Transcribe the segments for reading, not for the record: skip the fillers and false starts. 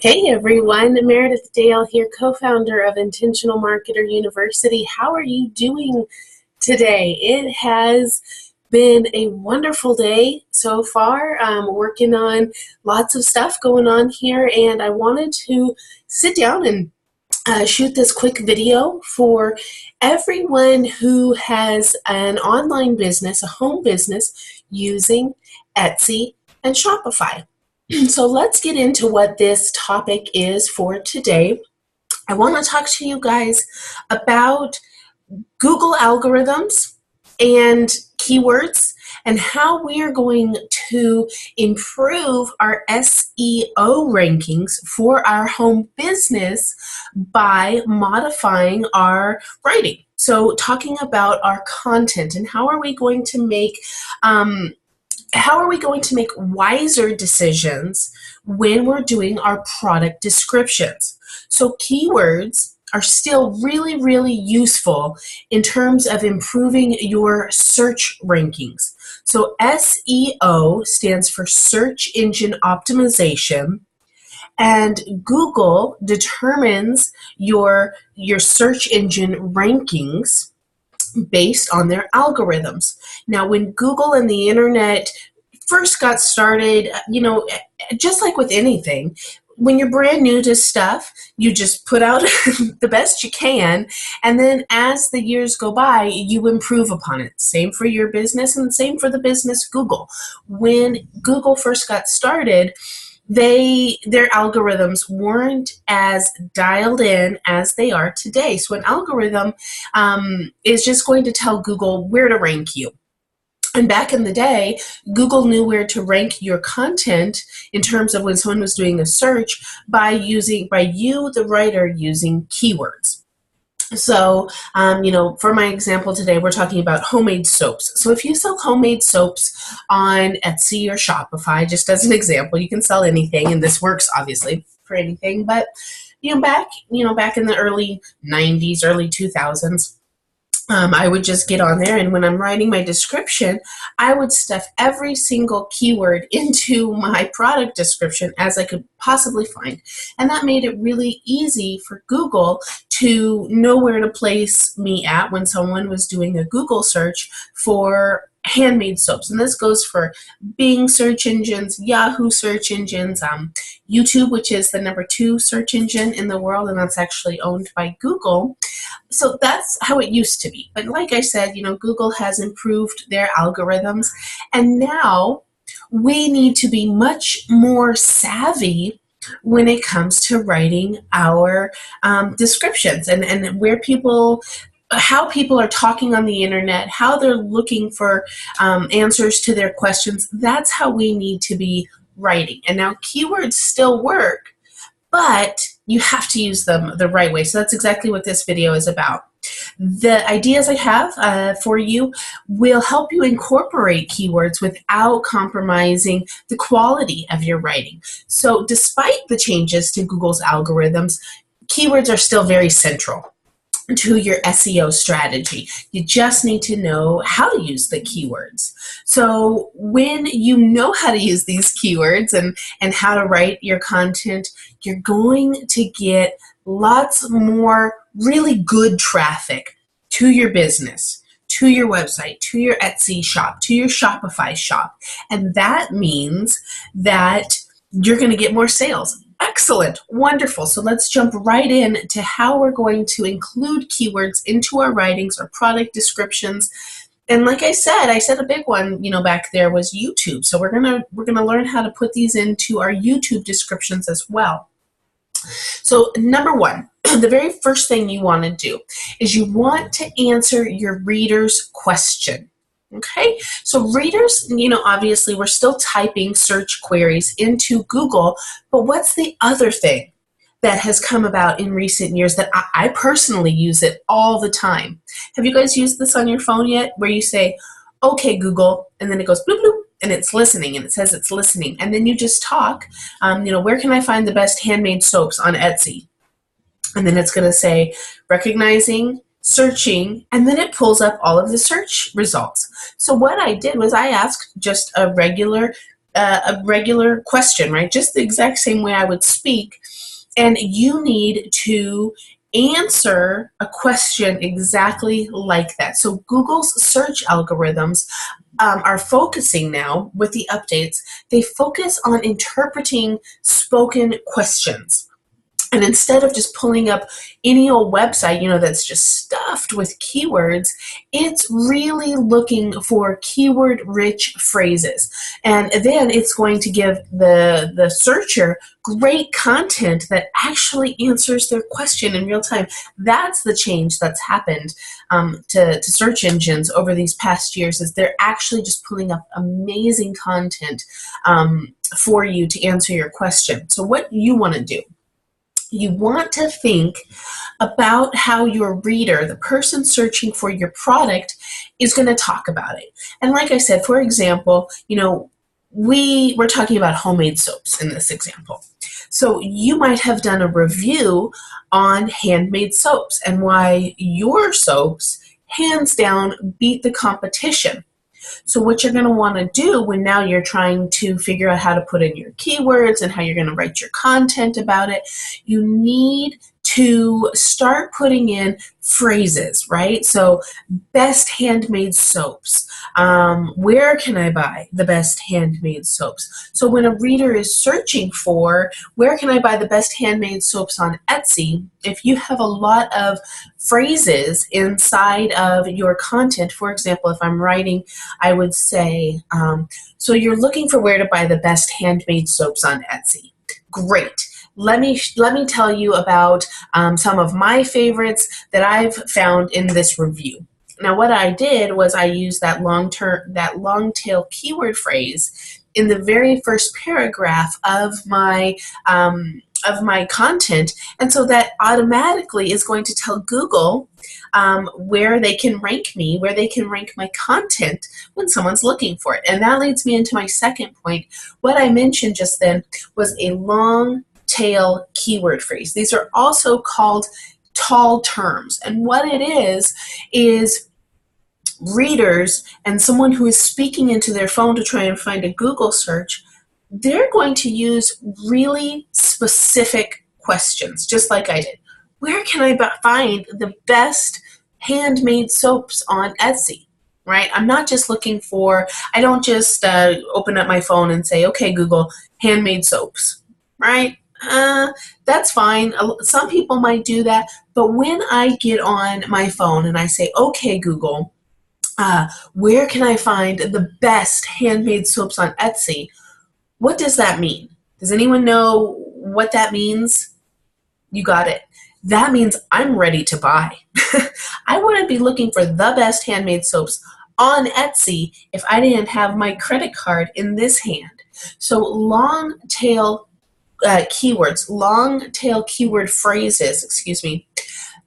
Hey everyone, Meredith Dale here, co-founder of Intentional Marketer University. How are you doing today? It has been a wonderful day so far. Working on lots of stuff going on here, and I wanted to sit down and shoot this quick video for everyone who has an online business, a home business using Etsy and Shopify. So let's get into what this topic is for today. I want to talk to you guys about Google algorithms and keywords and how we are going to improve our SEO rankings for our home business by modifying our writing. So talking about our content and how are we going to make wiser decisions when we're doing our product descriptions. So keywords are still really, really useful in terms of improving your search rankings. So SEO stands for Search Engine Optimization, and Google determines your search engine rankings based on their algorithms. Now, when Google and the internet first got started, just like with anything, when you're brand new to stuff, you just put out the best you can, and then as the years go by, you improve upon it. Same for your business and same for the business Google. When Google first got started, their algorithms weren't as dialed in as they are today. So an algorithm is just going to tell Google where to rank you. And back in the day, Google knew where to rank your content in terms of when someone was doing a search by you, the writer, using keywords. So, for my example today, we're talking about homemade soaps. So if you sell homemade soaps on Etsy or Shopify, just as an example, you can sell anything, and this works obviously for anything. But back in the early 90s, early 2000s, I would just get on there, and when I'm writing my description, I would stuff every single keyword into my product description as I could possibly find. And that made it really easy for Google to know where to place me at when someone was doing a Google search for handmade soaps. And this goes for Bing search engines, Yahoo search engines, YouTube, which is the number 2 search engine in the world, and that's actually owned by Google. So that's how it used to be. But like I said, Google has improved their algorithms, and now we need to be much more savvy when it comes to writing our descriptions and how people are talking on the internet, how they're looking for answers to their questions. That's how we need to be writing. And now keywords still work, but you have to use them the right way. So that's exactly what this video is about. The ideas I have for you will help you incorporate keywords without compromising the quality of your writing. So despite the changes to Google's algorithms, keywords are still very central to your SEO strategy. You just need to know how to use the keywords. So when you know how to use these keywords and how to write your content, you're going to get lots more really good traffic to your business, to your website, to your Etsy shop, to your Shopify shop. And that means that you're going to get more sales. Excellent, wonderful. So let's jump right in to how we're going to include keywords into our writings or product descriptions. And like I said a big one, back there was YouTube. So we're gonna learn how to put these into our YouTube descriptions as well. So number one, the very first thing you want to do is you want to answer your reader's question. Okay, so readers, obviously we're still typing search queries into Google, but what's the other thing that has come about in recent years that I personally use it all the time? Have you guys used this on your phone yet, where you say, okay, Google, and then it goes bloop, bloop, and it's listening, and it says it's listening, and then you just talk, where can I find the best handmade soaps on Etsy? And then it's going to say, recognizing, searching, and then it pulls up all of the search results. So what I did was I asked just a regular a regular question, right? Just the exact same way I would speak. And you need to answer a question exactly like that. So Google's search algorithms are focusing now with the updates. They focus on interpreting spoken questions. And instead of just pulling up any old website, that's just stuffed with keywords, it's really looking for keyword-rich phrases. And then it's going to give the searcher great content that actually answers their question in real time. That's the change that's happened to search engines over these past years, is they're actually just pulling up amazing content for you to answer your question. So what you want to do, you want to think about how your reader, the person searching for your product, is going to talk about it. And like I said, for example, we're talking about homemade soaps in this example. So you might have done a review on handmade soaps and why your soaps, hands down, beat the competition. So what you're going to want to do when now you're trying to figure out how to put in your keywords and how you're going to write your content about it, you need to start putting in phrases, right? So best handmade soaps. Where can I buy the best handmade soaps? So when a reader is searching for where can I buy the best handmade soaps on Etsy, if you have a lot of phrases inside of your content, for example, if I'm writing, I would say, so you're looking for where to buy the best handmade soaps on Etsy. Great. Let me tell you about some of my favorites that I've found in this review. Now, what I did was I used that long tail keyword phrase in the very first paragraph of my content, and so that automatically is going to tell Google where they can rank me, where they can rank my content when someone's looking for it. And that leads me into my second point. What I mentioned just then was a long tail keyword phrase. These are also called tall terms. And what it is readers and someone who is speaking into their phone to try and find a Google search, they're going to use really specific questions, just like I did. Where can I find the best handmade soaps on Etsy? Right? I'm not just looking for, I don't just open up my phone and say, okay, Google, handmade soaps, right? That's fine. Some people might do that, but when I get on my phone and I say, okay, Google, where can I find the best handmade soaps on Etsy? What does that mean? Does anyone know what that means? You got it. That means I'm ready to buy. I wouldn't be looking for the best handmade soaps on Etsy if I didn't have my credit card in this hand. So long tail keywords, long tail keyword phrases,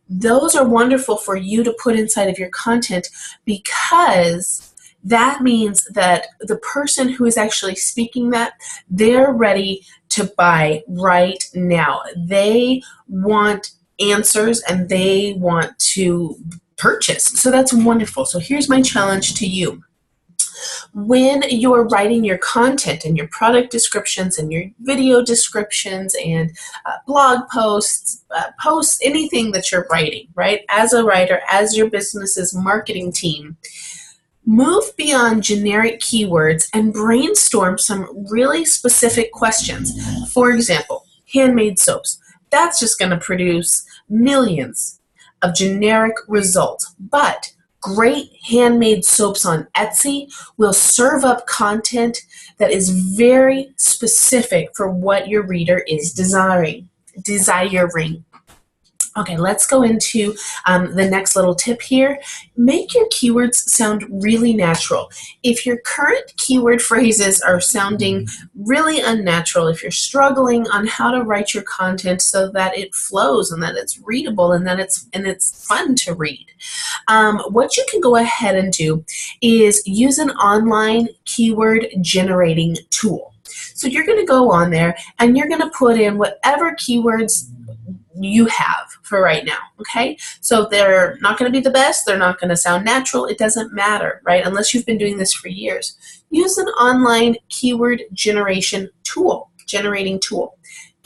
those are wonderful for you to put inside of your content, because that means that the person who is actually speaking that, they're ready to buy right now. They want answers and they want to purchase. So that's wonderful. So here's my challenge to you. When you're writing your content and your product descriptions and your video descriptions and blog posts, anything that you're writing, right? As a writer, as your business's marketing team, move beyond generic keywords and brainstorm some really specific questions. For example, handmade soaps. That's just going to produce millions of generic results. But great handmade soaps on Etsy will serve up content that is very specific for what your reader is desiring. Okay, let's go into the next little tip here. Make your keywords sound really natural. If your current keyword phrases are sounding really unnatural, if you're struggling on how to write your content so that it flows and that it's readable and that it's fun to read, what you can go ahead and do is use an online keyword generating tool. So you're going to go on there and you're going to put in whatever keywords you have for right now, okay? So they're not going to be the best. They're not going to sound natural. It doesn't matter, right? Unless you've been doing this for years. Use an online keyword generating tool.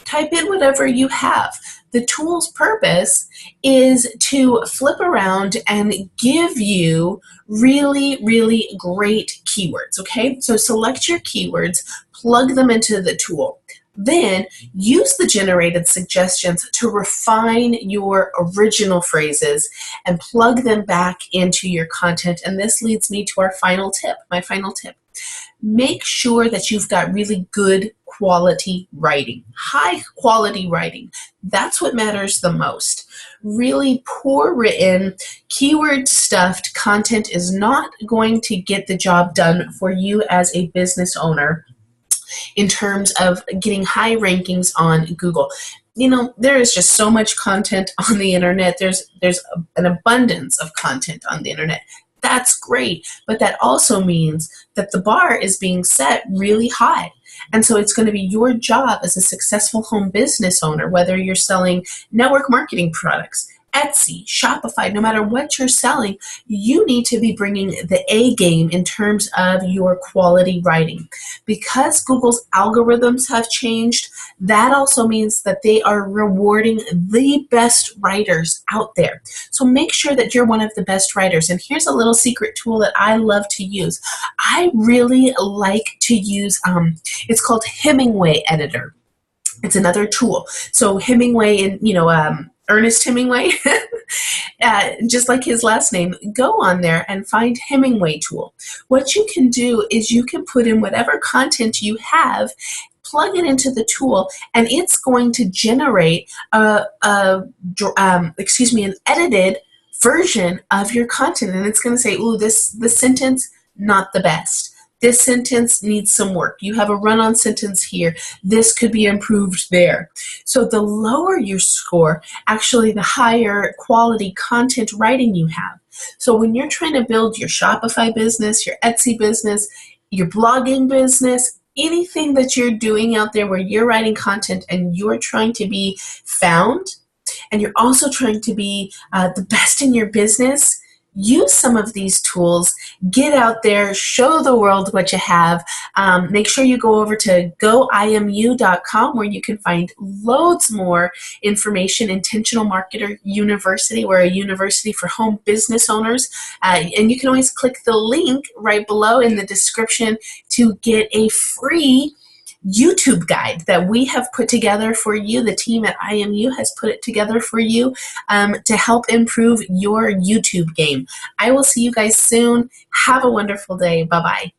Type in whatever you have. The tool's purpose is to flip around and give you really, really great keywords, okay? So select your keywords, plug them into the tool. Then use the generated suggestions to refine your original phrases and plug them back into your content. And this leads me to our final tip, my final tip. Make sure that you've got really good quality writing, high quality writing. That's what matters the most. Really poor written, keyword stuffed content is not going to get the job done for you as a business owner in terms of getting high rankings on Google. You know, there is just so much content on the internet. There's an abundance of content on the internet. That's great, but that also means that the bar is being set really high. And so it's going to be your job as a successful home business owner, whether you're selling network marketing products, Etsy, Shopify, no matter what you're selling, you need to be bringing the A game in terms of your quality writing. Because Google's algorithms have changed, that also means that they are rewarding the best writers out there. So make sure that you're one of the best writers. And here's a little secret tool that I love to use. I really like to use, it's called Hemingway Editor. It's another tool. So Hemingway and, Ernest Hemingway, just like his last name, go on there and find Hemingway tool. What you can do is you can put in whatever content you have, plug it into the tool, and it's going to generate an edited version of your content. And it's going to say, ooh, this sentence, not the best. This sentence needs some work. You have a run-on sentence here. This could be improved there. So the lower your score, actually the higher quality content writing you have. So when you're trying to build your Shopify business, your Etsy business, your blogging business, anything that you're doing out there where you're writing content and you're trying to be found, and you're also trying to be the best in your business, use some of these tools, get out there, show the world what you have. Make sure you go over to goimu.com where you can find loads more information. Intentional Marketer University, we're a university for home business owners. And you can always click the link right below in the description to get a free YouTube guide that we have put together for you. The team at IMU has put it together for you to help improve your YouTube game. I will see you guys soon. Have a wonderful day. Bye-bye.